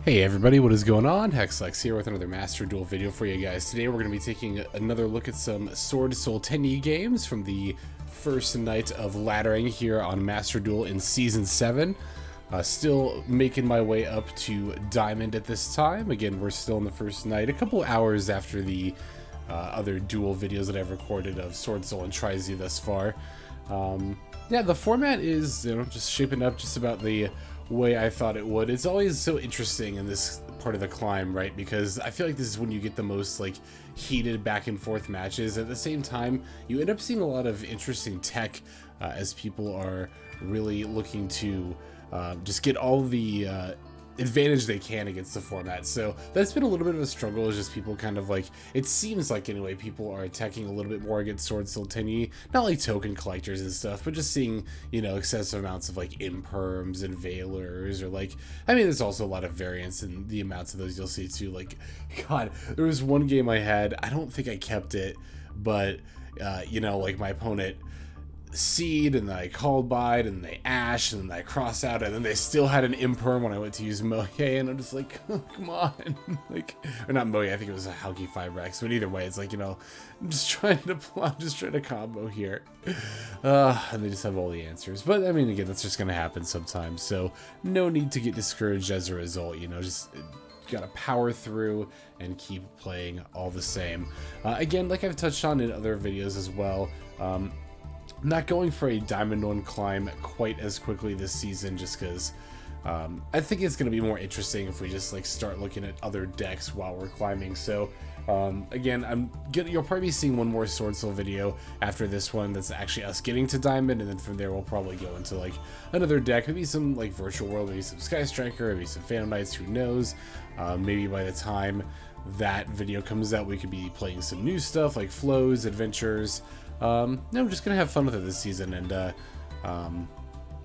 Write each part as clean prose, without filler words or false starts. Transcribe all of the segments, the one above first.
Hey everybody, what is going on? Hexlex here with another Master Duel video for you guys. Today we're going to be taking another look at some Swordsoul Tenyi games from the first night of laddering here on Master Duel in Season 7. Still making my way up to Diamond at this time. Again, we're still in the first night, a couple hours after the other Duel videos that I've recorded of Swordsoul and Taia thus far. Yeah, the format is, just shaping up just about the way I thought it would. It's always so interesting in this part of the climb, right? Because I feel like this is when you get the most heated back and forth matches. At the same time, you end up seeing a lot of interesting tech as people are really looking to just get all the advantage they can against the format. So that's been a little bit of a struggle, is just people kind of it seems like anyway, people are attacking a little bit more against Swordsoul Tenyi, not like token collectors and stuff, but just seeing, excessive amounts of imperms and veilers, or I mean, there's also a lot of variance in the amounts of those you'll see too. God, there was one game I had, I don't think I kept it, but my opponent seed, and then I called bide, and they ash, and then I cross out, and then they still had an imperm when I went to use Mo Ye, and I'm just like, oh, come on, or not Mo Ye, I think it was a Halki 5Rex, but either way, it's I'm just trying to combo here, and they just have all the answers. But I mean, again, that's just gonna happen sometimes, so no need to get discouraged as a result. Just gotta power through and keep playing all the same. Again, like I've touched on in other videos as well, I'm not going for a Diamond 1 climb quite as quickly this season, just because I think it's going to be more interesting if we just start looking at other decks while we're climbing. So again, you'll probably be seeing one more Swordsoul video after this one that's actually us getting to Diamond, and then from there we'll probably go into another deck, maybe some Virtual World, maybe some Sky Striker, maybe some Phantom Knights, who knows. Maybe by the time that video comes out we could be playing some new stuff like Flows, Adventures. I'm just gonna have fun with it this season, and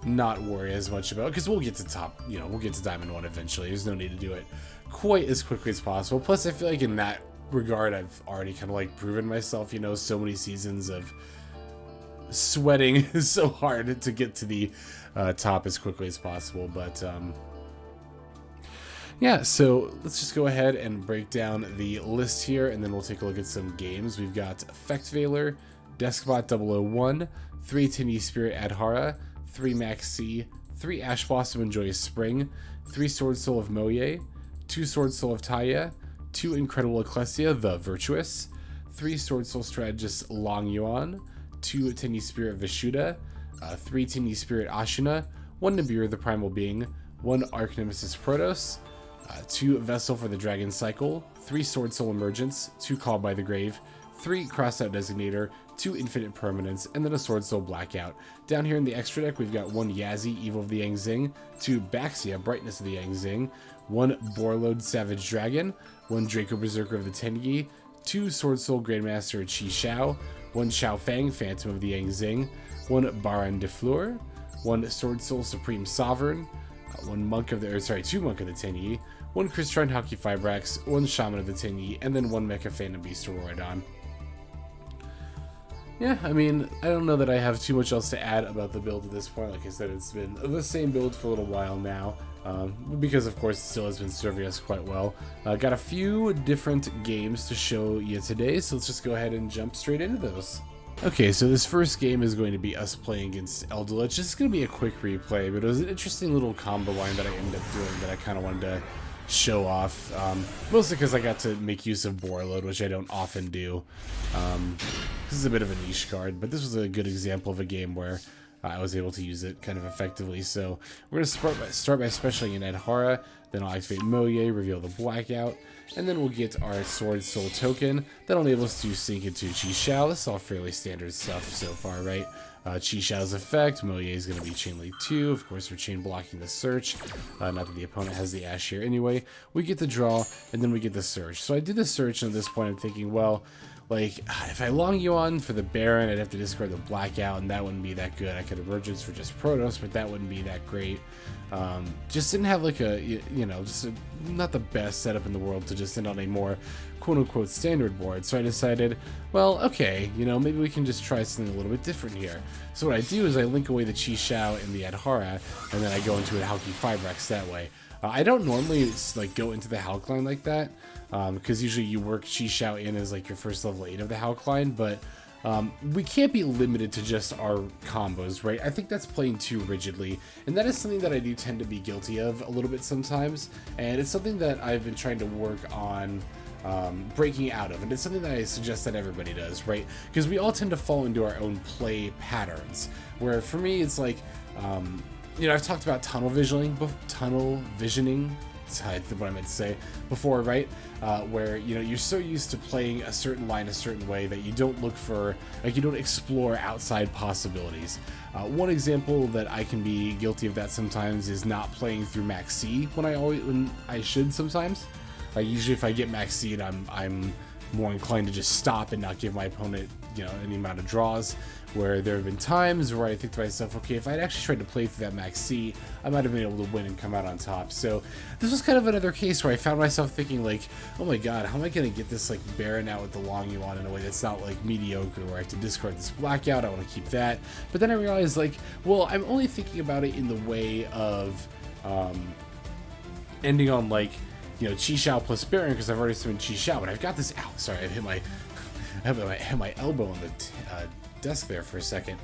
not worry as much about it, because we'll get to we'll get to Diamond 1 eventually. There's no need to do it quite as quickly as possible. Plus, I feel like in that regard, I've already kind of proven myself, so many seasons of sweating so hard to get to the top as quickly as possible. But yeah, so let's just go ahead and break down the list here, and then we'll take a look at some games. We've got Effect Veiler, Deskbot 001, 3 Tenyi Spirit Adhara, 3 Maxx, 3 Ash Blossom and Joyous Spring, 3 Swordsoul of Mo Ye, 2 Swordsoul of Taia, 2 Incredible Ecclesia, the Virtuous, 3 Swordsoul Strategist Longyuan, 2 Tenyi Spirit Vishuda, 3 Tenyi Spirit Ashuna, 1 Nibiru the Primal Being, 1 Archnemesis Protos, 2 Vessel for the Dragon Cycle, 3 Swordsoul Emergence, 2 Called by the Grave, 3 Crossout Exterminator, 2 Infinite Impermanence, and then a Swordsoul Blackout. Down here in the extra deck, we've got 1 Yazi, Evil of the Yang-Zing, 2 Baxia, Brightness of the Yang-Zing, 1 Borreload Savage Dragon, 1 Draco Berserker of the Tenyi, 2 Swordsoul Grandmaster Chi Xiao, 1 Xiao Fang, Phantom of the Yang-Zing, 1 Baron de Fleur, 1 Swordsoul Supreme Sovereign, 2 Monk of the Tenyi, 1 Crystalline Halki 5Rex, 1 Shaman of the Tenyi, and then 1 Mecha Phantom Beast Roidon. Yeah, I mean, I don't know that I have too much else to add about the build at this point. Like I said, it's been the same build for a little while now, because of course it still has been serving us quite well. Got a few different games to show you today, so let's just go ahead and jump straight into those. Okay, so this first game is going to be us playing against Eldritch. This is going to be a quick replay, but it was an interesting little combo line that I ended up doing that I kind of wanted to show off, mostly because I got to make use of Borreload, which I don't often do. This is a bit of a niche card, but this was a good example of a game where I was able to use it kind of effectively. So we're going to start by specialing in Adhara, then I'll activate Mo Ye, reveal the Blackout, and then we'll get our Swordsoul token that'll enable us to sync into Chi Xiao. This is all fairly standard stuff so far, right? Chi Xiao's effect, Mo Ye is going to be Chain Link 2. Of course, we're chain blocking the search. Not that the opponent has the Ash here anyway. We get the draw, and then we get the search. So I did the search, and at this point I'm thinking, well, if I Longyuan for the Baron, I'd have to discard the Blackout, and that wouldn't be that good. I could Emergence for just Protos, but that wouldn't be that great. Just didn't have not the best setup in the world to just end on a more quote-unquote standard board. So I decided, well, okay, maybe we can just try something a little bit different here. So what I do is I link away the Chi Xiao and the Adhara, and then I go into a Halki 5Rex that way. I don't normally like go into the Hulk line like that, because usually you work Chi Shao in as like your first level 8 of the Hulk line, but we can't be limited to just our combos, right? I think that's playing too rigidly, and that is something that I do tend to be guilty of a little bit sometimes, and it's something that I've been trying to work on breaking out of, and it's something that I suggest that everybody does, right? Because we all tend to fall into our own play patterns, where for me it's like, you know, I've talked about tunnel visioning, that's what I meant to say before, right? Where, you know, you're so used to playing a certain line a certain way that you don't look for, like, you don't explore outside possibilities. One example that I can be guilty of that sometimes is not playing through Maxx when I should sometimes. Like, usually if I get Maxx I'm more inclined to just stop and not give my opponent, you know, any amount of draws, where there have been times where I think to myself, okay, if I'd actually tried to play through that Maxx, I might have been able to win and come out on top. So this was kind of another case where I found myself thinking like, oh my god, how am I going to get this like Baron out with the Longyuan in a way that's not like mediocre, where I have to discard this Blackout, I want to keep that. But then I realized like, well, I'm only thinking about it in the way of ending on like, you know, Chi Shao plus Baron, because I've already summoned Chi Shao, but I've got this, ow, sorry, I hit my elbow on the desk there for a second.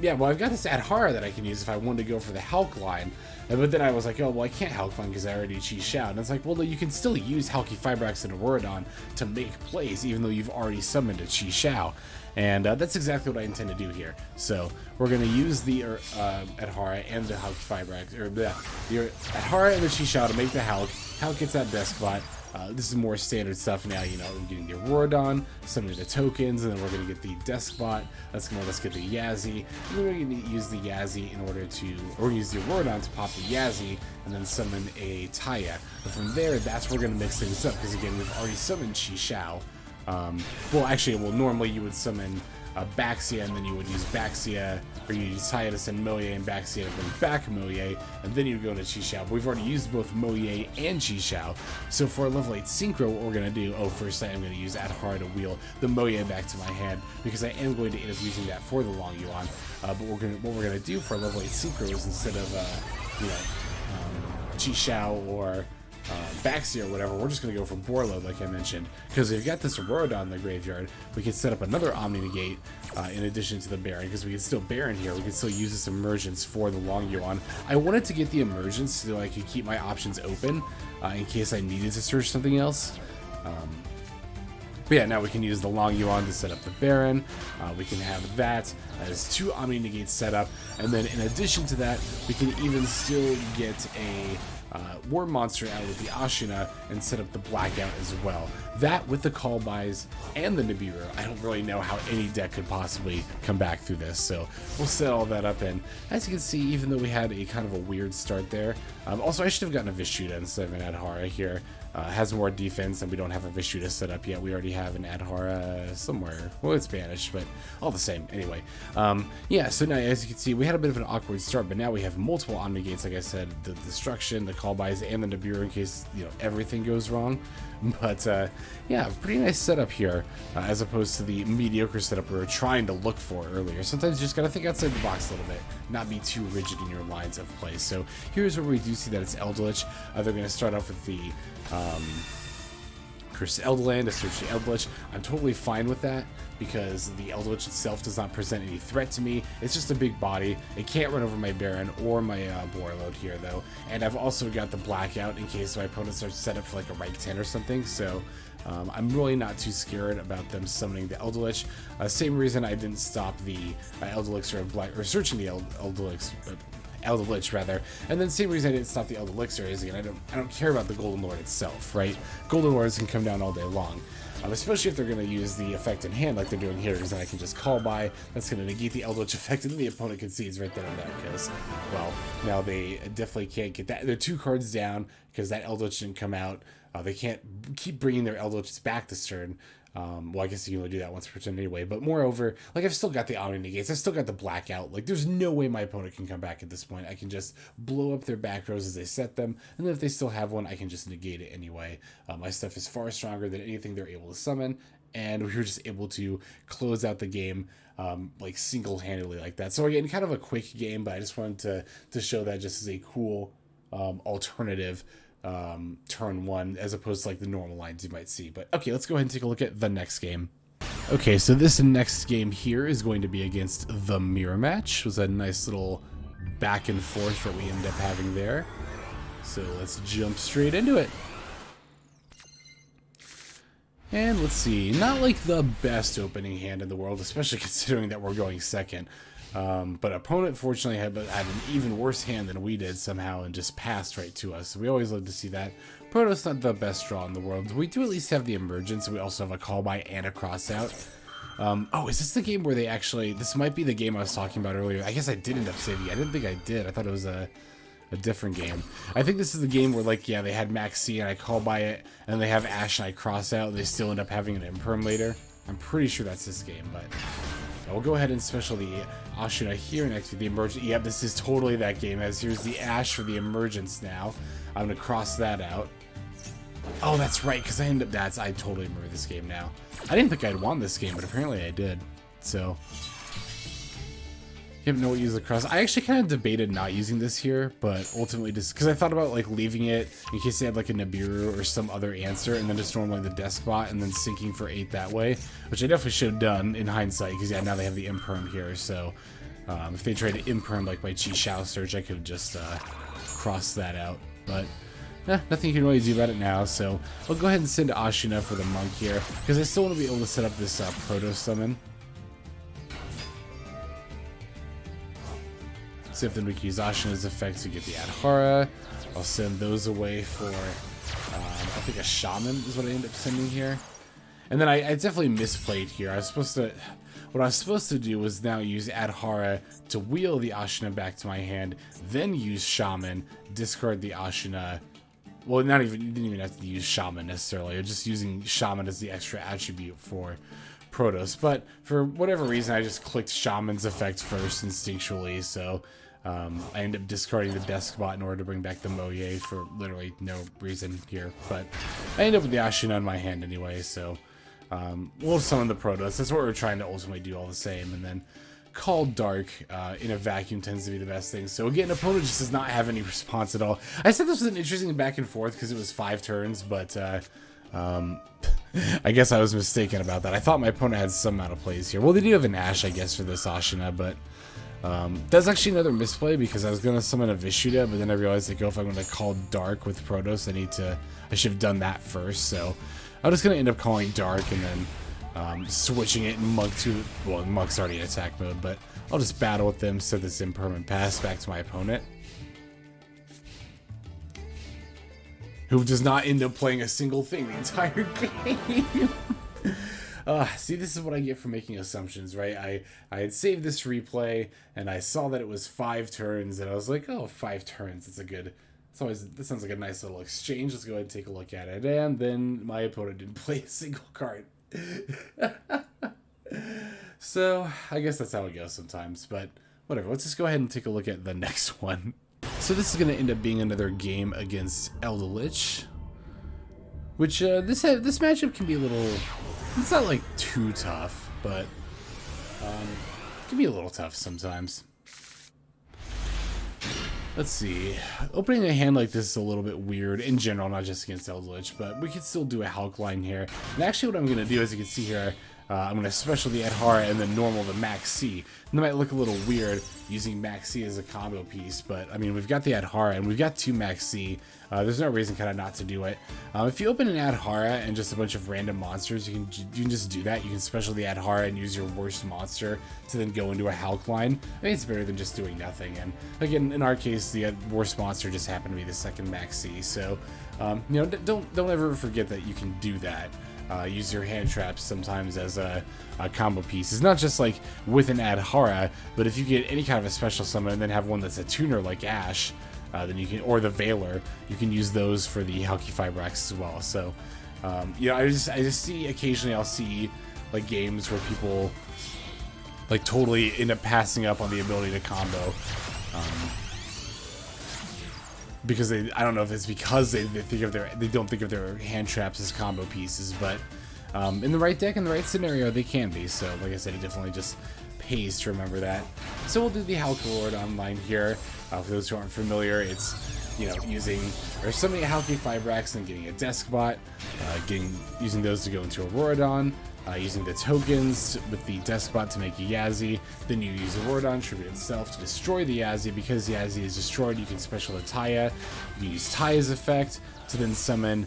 Yeah, well, I've got this Adhara that I can use if I wanted to go for the Hulk line, but then I was like, oh, well, I can't Hulk line because I already Chi Shao, and it's like, well, you can still use Hulky Fibrax and Auroradon to make plays, even though you've already summoned a Chi Shao, and that's exactly what I intend to do here. So we're going to use the Adhara and the Hulky Fibrax, or the Adhara and the Chi Shao to make the Hulk. Hulk gets that Deskbot. This is more standard stuff now, you know, we're getting the Auroradon, summoning the tokens, and then we're going to get the Deskbot, that's going to let us get the Yazi, and then we're going to use the Yazi in order to, or use the Auroradon to pop the Yazi, and then summon a Taia. But from there, that's where we're going to mix things up, because again, we've already summoned Chi Shao. Well, actually, normally you would summon Baxia, and then you would use Baxia, or you use Taia to send Mo Ye and Baxia to bring back Mo Ye, and then you go into Chi Shao. But we've already used both Mo Ye and Chi Shao, so for a level 8 synchro, what we're going to do, first I am going to use Adhara to wheel the Mo Ye back to my hand, because I am going to end up using that for the Longyuan. But what we're going to do for a level 8 synchro is, instead of, you know, Chi Shao or Baxia or whatever, we're just going to go for Borreload, like I mentioned, because if you've got this Auroradon in the graveyard, we can set up another Omni Negate in addition to the Baron, because we can still Baron here, we can still use this Emergence for the Longyuan. I wanted to get the Emergence so I could keep my options open in case I needed to search something else. But yeah, now we can use the Longyuan to set up the Baron. We can have that as 2 Omni Negates set up, and then in addition to that, we can even still get a War Monster out with the Ashuna and set up the Blackout as well. That with the Call Buys and the Nibiru, I don't really know how any deck could possibly come back through this, so we'll set all that up in. As you can see, even though we had a kind of a weird start there, also I should have gotten a Vishuda instead of an Adhara here. Has more defense, and we don't have a Vishuda set up yet. We already have an Adhara somewhere. Well, it's banished, but all the same. Anyway, yeah, so now, as you can see, we had a bit of an awkward start, but now we have multiple Omni Gates, like I said, the Destruction, the Call Buys, and the Nibiru in case, you know, everything goes wrong. But, yeah, pretty nice setup here, as opposed to the mediocre setup we were trying to look for earlier. Sometimes you just gotta think outside the box a little bit, not be too rigid in your lines of play. So here's where we do see that it's Eldritch. They're gonna start off with the Curse Elderland to search the Eldritch. I'm totally fine with that, because the Eldritch itself does not present any threat to me. It's just a big body. It can't run over my Baron or my Borreload here, though. And I've also got the Blackout in case my opponent starts set up for like a rank 10 or something, so I'm really not too scared about them summoning the Eldritch. Same reason I didn't stop the Eldelixir of Black, or searching the Eldritch rather, and then same reason I didn't stop the Eldelixir is, again, I don't care about the Golden Lord itself, right? Golden Lords can come down all day long, especially if they're going to use the effect in hand like they're doing here, because then I can just Call By, that's going to negate the Eldritch effect, and then the opponent concedes right then and there, because, well, now they definitely can't get that. They're 2 cards down, because that Eldritch didn't come out. They can't keep bringing their Eldritches back this turn. Well, I guess you can only do that once per turn anyway, but moreover, like, I've still got the Omni Negates, I've still got the Blackout, like, there's no way my opponent can come back at this point. I can just blow up their back rows as they set them, and then if they still have one, I can just negate it anyway. My stuff is far stronger than anything they're able to summon, and we were just able to close out the game, like, single-handedly like that. So again, kind of a quick game, but I just wanted to show that just as a cool alternative turn one as opposed to like the normal lines you might see. But okay, let's go ahead and take a look at the next game. Okay, so this next game here is going to be against the Mirror Match. It was a nice little back and forth that we ended up having there. So let's jump straight into it. And let's see, not like the best opening hand in the world, especially considering that we're going second. But opponent fortunately had an even worse hand than we did somehow and just passed right to us. So we always love to see that. Protos not the best draw in the world. We do at least have the Emergence. We also have a call by and a Crossout. Oh, is this the game where they actually... This might be the game I was talking about earlier. I guess I did end up saving it. I didn't think I did. I thought it was a different game. I think this is the game where, like, yeah, they had Maxx and I call by it, and they have Ash and I cross out, and they still end up having an Imperm later. I'm pretty sure that's this game, but... We'll go ahead and special the Ashuna here next to the Emergence. Yep, this is totally that game, as here's the Ash for the Emergence now. I'm going to cross that out. Oh, that's right, because I ended up... I totally remember this game now. I didn't think I'd won this game, but apparently I did. So... You have no use the cross. I actually kind of debated not using this here, but ultimately just... Because I thought about, like, leaving it in case they had, like, a Nibiru or some other answer, and then just normally the Deskbot, and then sinking for 8 that way, which I definitely should have done in hindsight, because, yeah, now they have the Imperm here, so... if they tried to Imperm, like, my Chi Shao search, I could have just crossed that out, but... nothing you can really do about it now, so I'll go ahead and send Ashuna for the Monk here, because I still want to be able to set up this Proto summon. So if then we can use Ashuna's effect to get the Adhara. I'll send those away for, I think a Shaman is what I end up sending here. And then I definitely misplayed here. What I was supposed to do was now use Adhara to wheel the Ashuna back to my hand, then use Shaman, discard the Ashuna. Well, you didn't even have to use Shaman necessarily. You're just using Shaman as the extra attribute for Protos. But for whatever reason, I just clicked Shaman's effect first instinctually, so I ended up discarding the Deskbot in order to bring back the Mo Ye for literally no reason here. But I ended up with the Ashuna in my hand anyway, so we'll summon the Protos. That's what we're trying to ultimately do all the same. And then Call Dark in a vacuum tends to be the best thing. So again, opponent just does not have any response at all. I said this was an interesting back and forth because it was 5 turns, but I guess I was mistaken about that. I thought my opponent had some amount of plays here. Well, they do have an Ash, I guess, for this Ashuna, but that's actually another misplay because I was going to summon a Vishuda, but then I realized that if I'm going to call Dark with Protos, I should have done that first. So I'm just going to end up calling Dark and then switching it in Monk to... Well, Monk's already in attack mode, but I'll just battle with them, send this Impermanent pass back to my opponent, who does not end up playing a single thing the entire game. See, this is what I get for making assumptions, right? I had saved this replay, and I saw that it was 5 turns, and I was like, oh, 5 turns, that sounds like a nice little exchange. Let's go ahead and take a look at it. And then my opponent didn't play a single card. So, I guess that's how it goes sometimes, but whatever. Let's just go ahead and take a look at the next one. So this is going to end up being another game against Eldritch, which this matchup can be a little... It's not like too tough, but it can be a little tough sometimes. Let's see. Opening a hand like this is a little bit weird in general, not just against Eldritch, but we can still do a Hulk line here. And actually what I'm going to do, as you can see here, I'm going to special the Adhara and then normal the Maxx. And that might look a little weird using Maxx as a combo piece, but I mean, we've got the Adhara and we've got 2 Maxx. There's no reason kind of not to do it. If you open an Adhara and just a bunch of random monsters, you can just do that. You can special the Adhara and use your worst monster to then go into a Hulk line. I mean, it's better than just doing nothing. And again, in our case, the worst monster just happened to be the second Maxx. So, you know, don't ever forget that you can do that. Use your hand traps sometimes as a combo piece. It's not just like with an Adhara, but if you get any kind of a special summon and then have one that's a tuner like Ash, then you can, or the Veiler, you can use those for the Hulky Fibrax as well. So, you know, I just see occasionally I'll see like games where people like totally end up passing up on the ability to combo. Because I don't know if it's because they don't think of their hand traps as combo pieces, but in the right deck, in the right scenario, they can be. So, like I said, it definitely just pays to remember that. So we'll do the Hulk Lord online here. For those who aren't familiar, it's you know, using or summoning a Halki Fibrax and getting a Deskbot, using those to go into Auroradon, using the tokens with the Deskbot to make a Yazi. Then you use Auroradon Tribute itself to destroy the Yazi. Because Yazi is destroyed, you can special the Taia. You can use Taia's effect to then summon.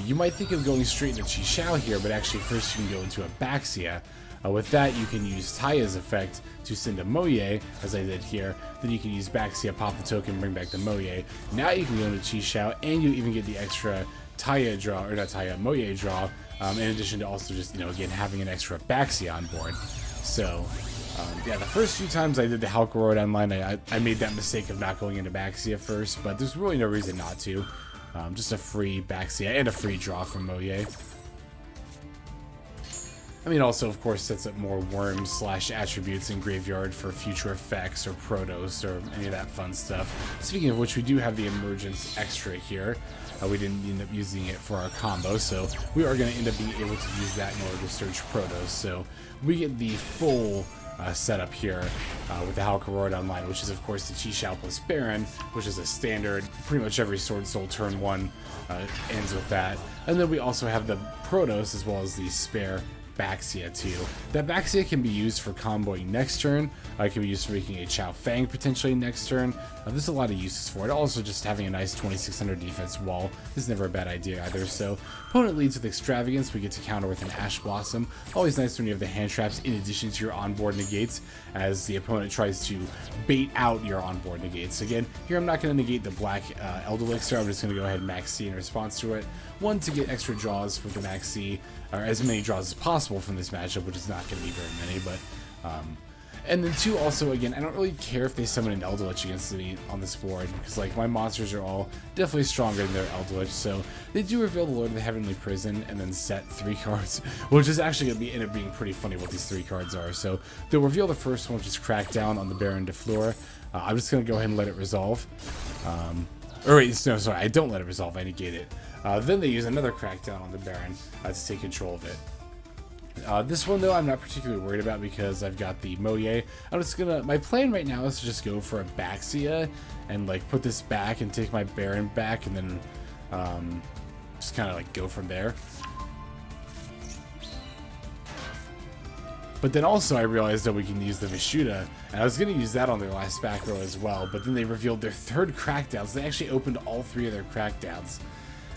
You might think of going straight into Chi here, but actually first you can go into a Baxia. With that, you can use Taia's effect to send a Mo Ye, as I did here. Then you can use Baxia, pop the token, bring back the Mo Ye. Now you can go into Chi, and you even get the extra Taia draw, or not Taia, Mo Ye draw, in addition to also just, you know, again, having an extra Baxia on board. So, yeah, the first few times I did the Halka online, I made that mistake of not going into Baxia first, but there's really no reason not to. Just a free Baxia and a free draw from Mo Ye. I mean, also, of course, sets up more worms / attributes in Graveyard for future effects or Protos or any of that fun stuff. Speaking of which, we do have the Emergence extra here. We didn't end up using it for our combo, so we are going to end up being able to use that in order to search Protos. So we get the full setup here with the Halka online, which is, of course, the Chi plus Baron, which is a standard. Pretty much every Swordsoul turn 1 ends with that. And then we also have the Protos as well as the spare Baxia too. That Baxia can be used for comboing next turn. It can be used for making a Chao Fang potentially next turn. There's a lot of uses for it. Also, just having a nice 2600 defense wall is never a bad idea either. So, opponent leads with Extravagance. We get to counter with an Ash Blossom. Always nice when you have the hand traps in addition to your onboard negates, as the opponent tries to bait out your onboard negates. Again, here I'm not going to negate the black Elder Elixir. I'm just going to go ahead and Maxx C in response to it. One, to get extra draws with the Maxx C, or as many draws as possible from this matchup, which is not going to be very many, but and then two, also, again, I don't really care if they summon an Eldritch against me on this board, because, like, my monsters are all definitely stronger than their Eldritch, so they do reveal the Lord of the Heavenly Prison and then set 3 cards, which is actually going to end up being pretty funny what these 3 cards are. So they'll reveal the first one, which is Crackdown on the Baron de Fleur. I'm just going to go ahead and let it resolve. Or wait, no, sorry, I don't let it resolve, I negate it. Then they use another Crackdown on the Baron to take control of it. This one, though, I'm not particularly worried about because I've got the Mo Ye. I'm just gonna, my plan right now is to just go for a Baxia and, like, put this back and take my Baron back and then just kind of, like, go from there. But then also I realized that we can use the Vishuda, and I was going to use that on their last back row as well, but then they revealed their 3rd Crackdown, so they actually opened all 3 of their Crackdowns.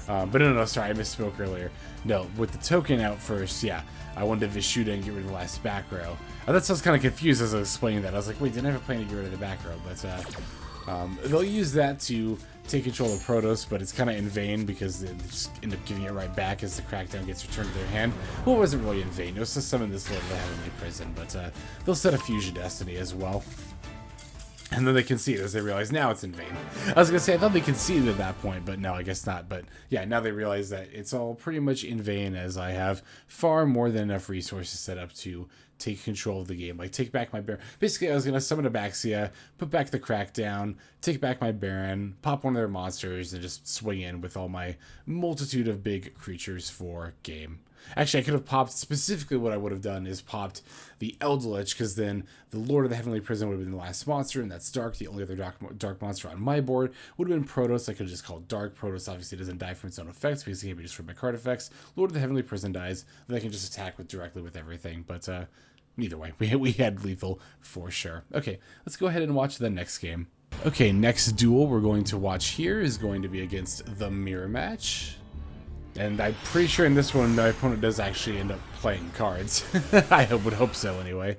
But no, sorry, I misspoke earlier. No, with the token out first, yeah, I wanted to Vishuda and get rid of the last back row. That's why I was kind of confused as I was explaining that. I was like, wait, didn't I have a plan to get rid of the back row? But they'll use that to take control of Protos, but it's kind of in vain because they just end up giving it right back as the Crackdown gets returned to their hand. Well, it wasn't really in vain. It was to summon this Lord of the Heavenly Prison, but they'll set a Fusion Destiny as well. And then they concede as they realize now it's in vain. I was going to say, I thought they conceded at that point, but no, I guess not. But yeah, now they realize that it's all pretty much in vain, as I have far more than enough resources set up to take control of the game. Like, take back my Baron. Basically, I was going to summon a Baxia, put back the Crackdown, take back my Baron, pop one of their monsters, and just swing in with all my multitude of big creatures for game. Actually, I could have popped, specifically what I would have done is popped the Eldritch, because then the Lord of the Heavenly Prison would have been the last monster, and that's Dark. The only other dark monster on my board would have been Protos. I could have just called Dark. Protos obviously doesn't die from its own effects, because it can be just from my card effects. Lord of the Heavenly Prison dies, then I can just attack directly with everything, but either way, we had lethal for sure. Okay, let's go ahead and watch the next game. Okay, next duel we're going to watch here is going to be against the Mirror Match. And I'm pretty sure in this one, my opponent does actually end up playing cards. I would hope so, anyway.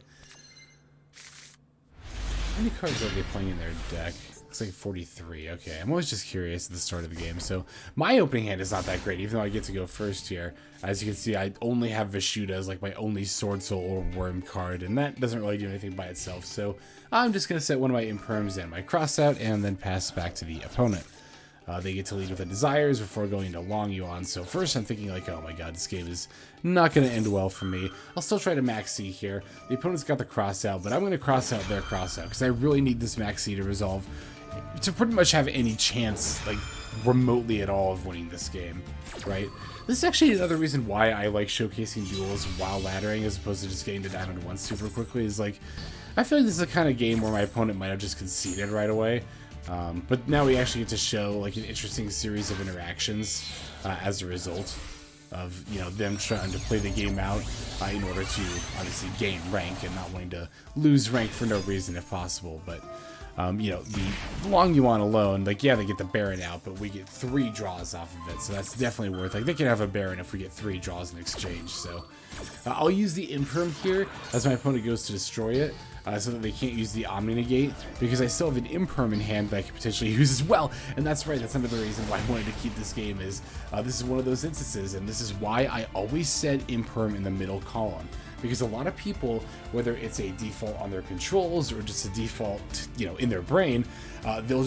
How many cards are they playing in their deck? Looks like 43. Okay, I'm always just curious at the start of the game. So, my opening hand is not that great, even though I get to go first here. As you can see, I only have Vishuda as, like, my only Swordsoul or Worm card, and that doesn't really do anything by itself. So, I'm just going to set one of my Imperms and my Crossout, and then pass back to the opponent. They get to lead with the Desires before going into Longyuan. So first I'm thinking like, oh my god, this game is not going to end well for me. I'll still try to Maxx C here. The opponent's got the Crossout, but I'm going to cross out their Crossout because I really need this Maxx C to resolve to pretty much have any chance, like, remotely at all of winning this game, right? This is actually another reason why I like showcasing duels while laddering as opposed to just getting to Diamond 1 super quickly, is like, I feel like this is the kind of game where my opponent might have just conceded right away. But now we actually get to show like an interesting series of interactions as a result of, you know, them trying to play the game out in order to obviously gain rank and not wanting to lose rank for no reason if possible. But you know, the Longyuan alone, like, yeah, they get the Baron out, but we get 3 draws off of it, so that's definitely worth, like, they can have a Baron if we get 3 draws in exchange. So I'll use the Imperm here as my opponent goes to destroy it, so that they can't use the Omni Negate, because I still have an Imperm in hand that I could potentially use as well. And that's right, that's another reason why I wanted to keep this game, is this is one of those instances, and this is why I always set Imperm in the middle column. Because a lot of people, whether it's a default on their controls or just a default, you know, in their brain, they'll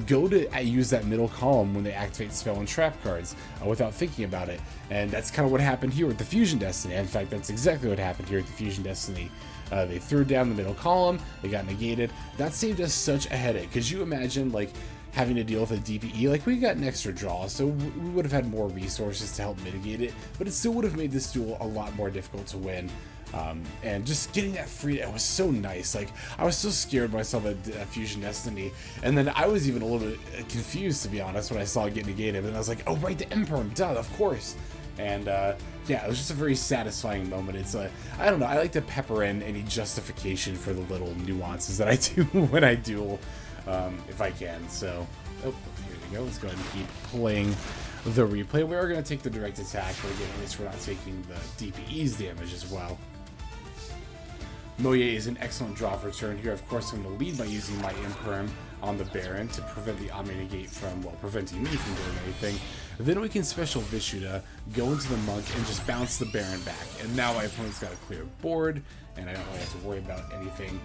go to use that middle column when they activate spell and trap cards without thinking about it. And that's kind of what happened here with the Fusion Destiny. In fact, that's exactly what happened here with the Fusion Destiny. They threw down the middle column, they got negated. That saved us such a headache. Could you imagine, like, having to deal with a DPE? Like, we got an extra draw, so we would have had more resources to help mitigate it, but it still would have made this duel a lot more difficult to win. And just getting that free, it was so nice. Like, I was so scared when I saw the Fusion Destiny, and then I was even a little bit confused, to be honest, when I saw it get negated, and I was like, oh right, the Imperm, duh, of course. And yeah, it was just a very satisfying moment. It's I don't know, I like to pepper in any justification for the little nuances that I do when I duel, if I can. So, oh, here we go. Let's go ahead and keep playing the replay. We are going to take the direct attack, but again, at least we're not taking the DPE's damage as well. Mo Ye is an excellent draw for turn here. Of course, I'm going to lead by using my Imperm on the Baron to prevent the Omni Negate from, well, preventing me from doing anything. Then we can special Vishuda, go into the Monk, and just bounce the Baron back. And now my opponent's got a clear board, and I don't really have to worry about anything,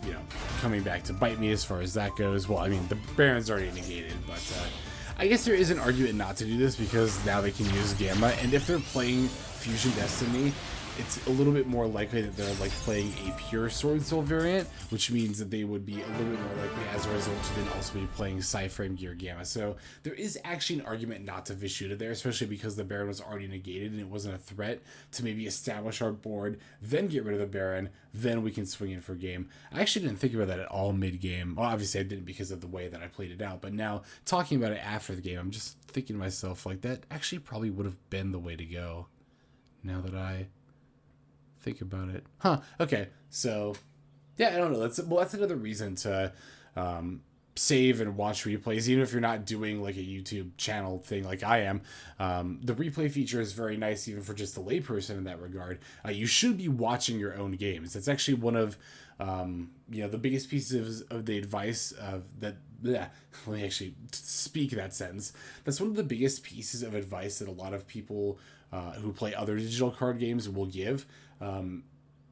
you know, coming back to bite me as far as that goes. Well, I mean, the Baron's already negated, but I guess there is an argument not to do this because now they can use Gamma, and if they're playing Fusion Destiny, it's a little bit more likely that they're like playing a pure Swordsoul variant, which means that they would be a little bit more likely as a result to then also be playing Psyframe Gear Gamma. So there is actually an argument not to Vishuda there, especially because the Baron was already negated and it wasn't a threat to maybe establish our board, then get rid of the Baron, then we can swing in for game. I actually didn't think about that at all mid-game. Well, obviously I didn't because of the way that I played it out, but now talking about it after the game, I'm just thinking to myself, like, that actually probably would have been the way to go now that I think about it. Huh, okay, so yeah, I don't know, that's another reason to save and watch replays, even if you're not doing like a YouTube channel thing like I am. The replay feature is very nice even for just the layperson in that regard. You should be watching your own games. That's actually one of you know, the biggest pieces of the advice that let me actually speak that sentence. That's one of the biggest pieces of advice that a lot of people who play other digital card games will give.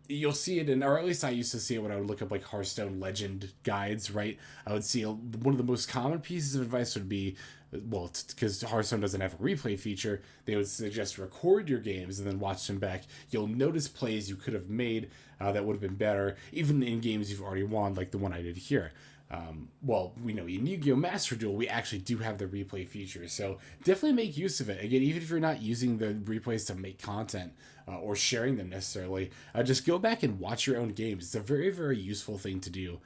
You'll see it or at least I used to see it when I would look up like Hearthstone Legend guides, right? I would see one of the most common pieces of advice would be, well, because Hearthstone doesn't have a replay feature, they would suggest record your games and then watch them back. You'll notice plays you could have made that would have been better, even in games you've already won, like the one I did here. Well, we know in Yu-Gi-Oh! Master Duel, we actually do have the replay feature, so definitely make use of it. Again, even if you're not using the replays to make content or sharing them necessarily, just go back and watch your own games. It's a very, very useful thing to do.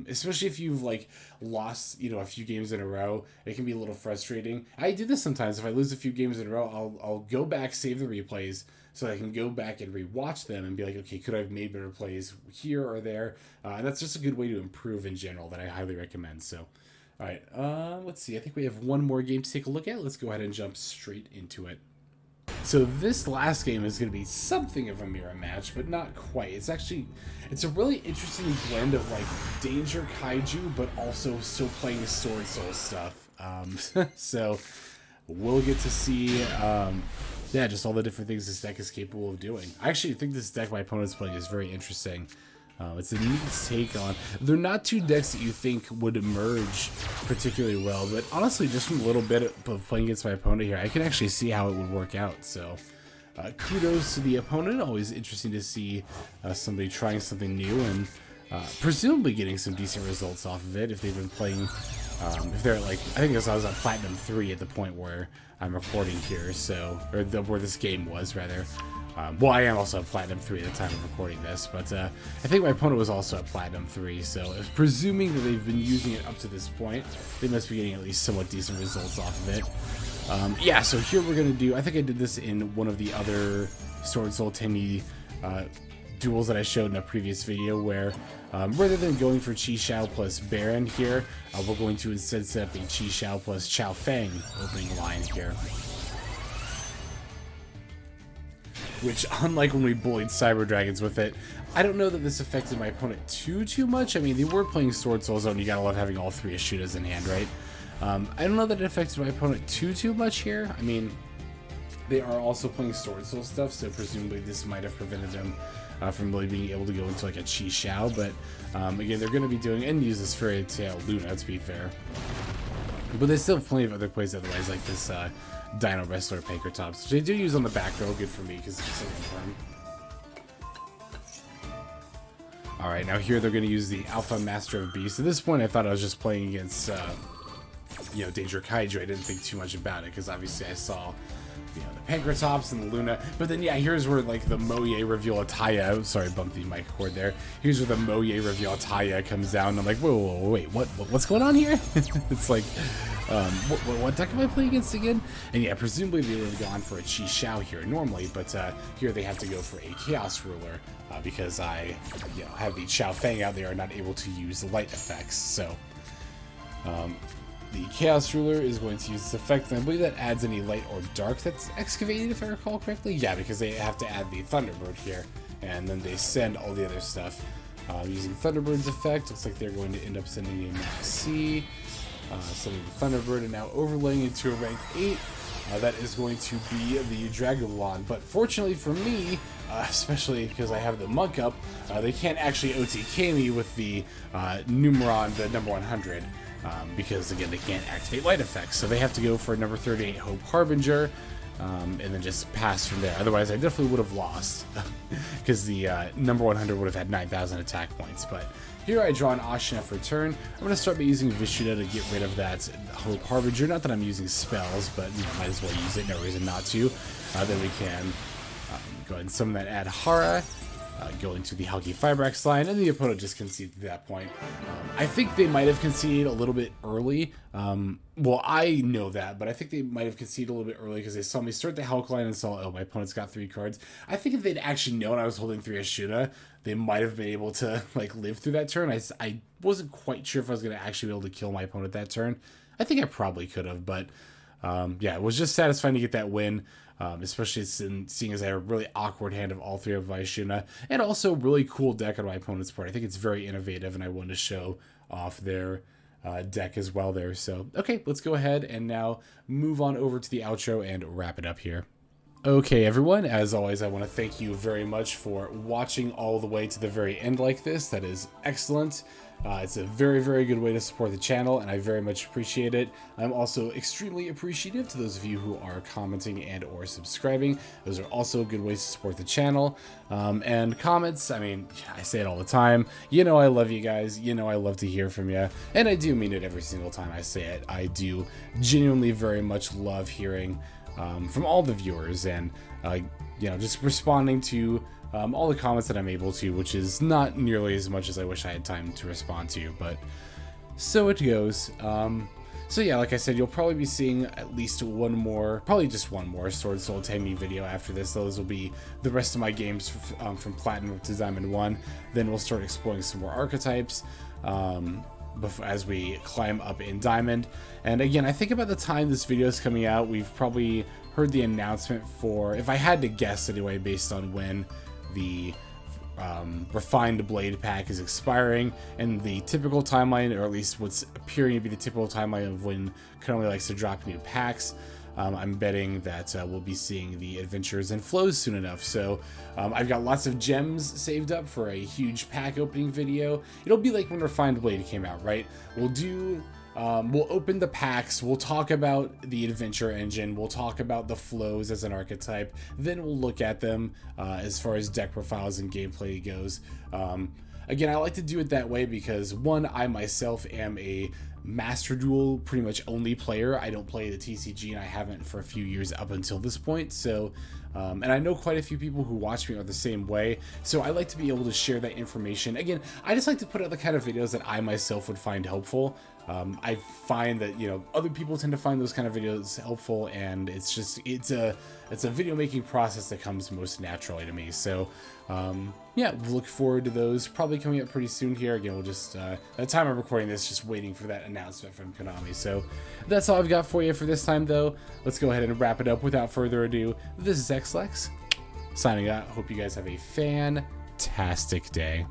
Especially if you've like lost, you know, a few games in a row, it can be a little frustrating. I do this sometimes. If I lose a few games in a row, I'll go back, save the replays, so I can go back and rewatch them and be like, okay, could I have made better plays here or there? And that's just a good way to improve in general that I highly recommend. So, all right, let's see. I think we have one more game to take a look at. Let's go ahead and jump straight into it. So this last game is going to be something of a mirror match, but not quite. It's a really interesting blend of like Danger Kaiju, but also still playing Swordsoul stuff. So we'll get to see, yeah, just all the different things this deck is capable of doing. I actually think this deck my opponent's playing is very interesting. It's a neat take on. They're not two decks that you think would emerge particularly well, but honestly, just from a little bit of playing against my opponent here, I can actually see how it would work out. So, kudos to the opponent. Always interesting to see somebody trying something new and presumably getting some decent results off of it if they've been playing If they're like, I think I was at Platinum 3 at the point where I'm recording here, so, or where this game was, rather. Well, I am also at Platinum 3 at the time of recording this, but I think my opponent was also at Platinum 3, so presuming that they've been using it up to this point, they must be getting at least somewhat decent results off of it. Yeah, so here we're going to do, I think I did this in one of the other Swordsoul Tenyi duels that I showed in a previous video, where rather than going for Qi Xiao plus Baron here, we're going to instead set up a Qi Xiao plus Chao Feng opening line here. Which, unlike when we bullied Cyber Dragons with it, I don't know that this affected my opponent too much. I mean, they were playing Swordsoul Zone, you gotta love having all three Ashunas in hand, right? I don't know that it affected my opponent too much here. I mean, they are also playing Swordsoul stuff, so presumably this might have prevented them from really being able to go into like a Qi Xiao, but again, they're going to be doing, and use this Fairy Tail Luna, to be fair. But they still have plenty of other plays otherwise, like this Dino Wrestler Pankratops, which they do use on the back row, good for me, because it's just like confirmed. Alright, now here they're going to use the Alpha Master of Beasts. At this point, I thought I was just playing against, you know, Danger Kaiju. I didn't think too much about it, because obviously I saw, you know, the Pankratops and the Luna. But then, yeah, here's where, like, the Mo Ye reveal of Taia. Sorry, bumped the mic cord there. Here's where the Mo Ye reveal of Taia comes down. And I'm like, whoa, wait, what's going on here? It's like, what deck am I playing against again? And yeah, presumably they would have gone for a Qi Xiao here normally, but here they have to go for a Chaos Ruler because I, you know, have the Chao Feng out there and not able to use the light effects. So, the Chaos Ruler is going to use this effect, and I believe that adds any light or dark that's excavated, if I recall correctly. Yeah, because they have to add the Thunderbird here, and then they send all the other stuff. Using Thunderbird's effect, looks like they're going to end up sending a Maxx, sending the Thunderbird, and now overlaying into a rank 8. That is going to be the Dragon. But fortunately for me, especially because I have the Monk up, they can't actually OTK me with the Numeron, the number 100. Because again, they can't activate light effects, so they have to go for number 38 Hope Harbinger, and then just pass from there. Otherwise, I definitely would have lost, because the number 100 would have had 9,000 attack points. But here I draw an Ashuna for turn. I'm going to start by using Vishuda to get rid of that Hope Harbinger. Not that I'm using spells, but you know, might as well use it. No reason not to. Then we can go ahead and summon that Adhara. Go into the Halki Fibrax line, and the opponent just conceded at that point. I think they might have conceded a little bit early. Well, I know that, but I think they might have conceded a little bit early because they saw me start the Hulk line and saw, oh, my opponent's got 3 cards. I think if they'd actually known I was holding 3 Ashuna, they might have been able to like live through that turn. I wasn't quite sure if I was going to actually be able to kill my opponent that turn. I think I probably could have, but yeah, it was just satisfying to get that win. Especially seeing as I had a really awkward hand of all 3 of Ashuna, and also really cool deck on my opponent's part. I think it's very innovative, and I wanted to show off their deck as well there. So, okay, let's go ahead and now move on over to the outro and wrap it up here. Okay, everyone, as always, I want to thank you very much for watching all the way to the very end like this. That is excellent. It's a very good way to support the channel, and I very much appreciate it. I'm also extremely appreciative to those of you who are commenting and or subscribing. Those are also good ways to support the channel. And comments, I mean, I say it all the time. You know I love you guys. You know I love to hear from you. And I do mean it every single time I say it. I do genuinely very much love hearing from all the viewers, and you know, just responding to all the comments that I'm able to, which is not nearly as much as I wish I had time to respond to, but so it goes. So yeah, like I said, you'll probably be seeing at least one more, probably just one more Swordsoul Tenyi video after this. Those will be the rest of my games from Platinum to Diamond 1. Then we'll start exploring some more archetypes as we climb up in Diamond. And again, I think about the time this video is coming out, we've probably heard the announcement for, if I had to guess anyway, based on when the refined blade pack is expiring, and the typical timeline, or at least what's appearing to be the typical timeline of when Konami likes to drop new packs. I'm betting that we'll be seeing the adventures and flows soon enough. So I've got lots of gems saved up for a huge pack opening video. It'll be like when Refined Blade came out, right? We'll open the packs, we'll talk about the adventure engine, we'll talk about the flows as an archetype, then we'll look at them as far as deck profiles and gameplay goes. Again, I like to do it that way because, one, I myself am a Master Duel pretty much only player. I don't play the TCG, and I haven't for a few years up until this point. So, and I know quite a few people who watch me are the same way. So I like to be able to share that information. Again, I just like to put out the kind of videos that I myself would find helpful. I find that, you know, other people tend to find those kind of videos helpful, and it's just, it's a video making process that comes most naturally to me. So, yeah, look forward to those probably coming up pretty soon here. Again, we'll just, at the time I'm recording this, just waiting for that announcement from Konami. So that's all I've got for you for this time, though. Let's go ahead and wrap it up without further ado. This is XLex signing out. Hope you guys have a fantastic day.